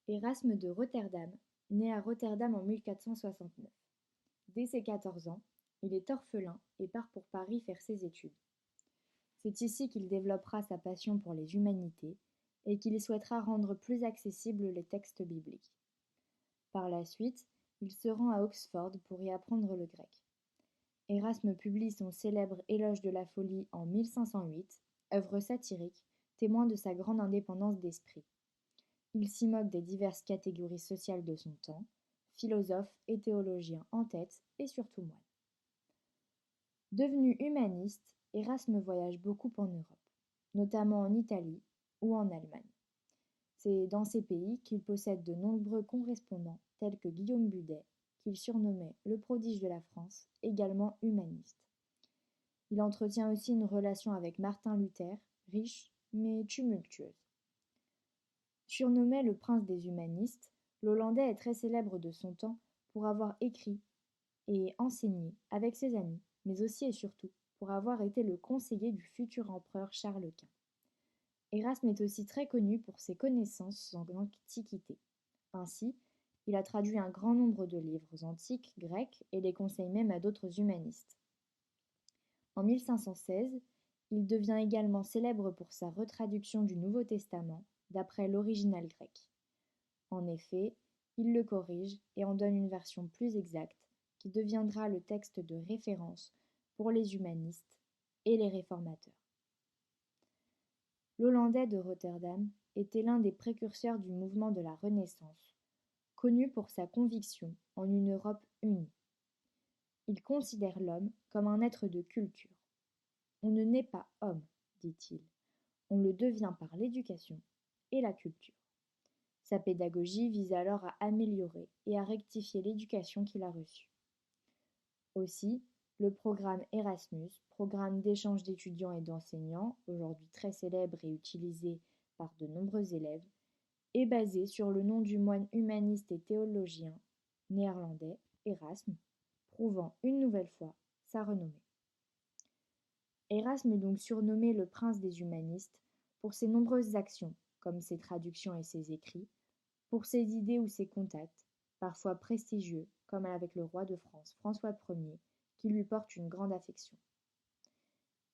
Érasme de Rotterdam naît à Rotterdam en 1469. Dès ses 14 ans, il est orphelin et part pour Paris faire ses études. C'est ici qu'il développera sa passion pour les humanités et qu'il souhaitera rendre plus accessibles les textes bibliques. Par la suite, il se rend à Oxford pour y apprendre le grec. Érasme publie son célèbre Éloge de la folie en 1508, œuvre satirique, témoin de sa grande indépendance d'esprit. Il s'y moque des diverses catégories sociales de son temps, philosophes et théologiens en tête et surtout moine. Devenu humaniste, Érasme voyage beaucoup en Europe, notamment en Italie ou en Allemagne. C'est dans ces pays qu'il possède de nombreux correspondants tels que Guillaume Budet, qu'il surnommait le prodige de la France, également humaniste. Il entretient aussi une relation avec Martin Luther, riche mais tumultueuse. Surnommé le prince des humanistes, l'Hollandais est très célèbre de son temps pour avoir écrit et enseigné avec ses amis, mais aussi et surtout pour avoir été le conseiller du futur empereur Charles Quint. Érasme est aussi très connu pour ses connaissances en antiquité. Ainsi, il a traduit un grand nombre de livres antiques grecs et les conseille même à d'autres humanistes. En 1516, il devient également célèbre pour sa retraduction du Nouveau Testament d'après l'original grec. En effet, il le corrige et en donne une version plus exacte qui deviendra le texte de référence pour les humanistes et les réformateurs. L'Hollandais de Rotterdam était l'un des précurseurs du mouvement de la Renaissance, connu pour sa conviction en une Europe unie. Il considère l'homme comme un être de culture. On ne naît pas homme, dit-il, on le devient par l'éducation et la culture. Sa pédagogie vise alors à améliorer et à rectifier l'éducation qu'il a reçue. Aussi, le programme Erasmus, programme d'échange d'étudiants et d'enseignants, aujourd'hui très célèbre et utilisé par de nombreux élèves, est basé sur le nom du moine humaniste et théologien néerlandais Érasme, prouvant une nouvelle fois sa renommée. Érasme est donc surnommé le prince des humanistes pour ses nombreuses actions, comme ses traductions et ses écrits, pour ses idées ou ses contacts, parfois prestigieux, comme avec le roi de France François Ier, qui lui porte une grande affection.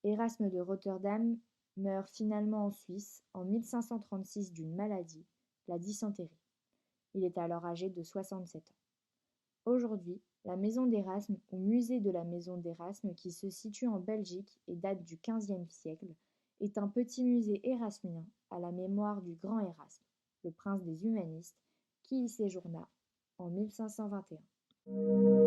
Érasme de Rotterdam meurt finalement en Suisse en 1536 d'une maladie, la dysenterie. Il est alors âgé de 67 ans. Aujourd'hui, la maison d'Érasme ou musée de la maison d'Érasme qui se situe en Belgique et date du XVe siècle est un petit musée érasmien à la mémoire du grand Érasme, le prince des humanistes, qui y séjourna en 1521.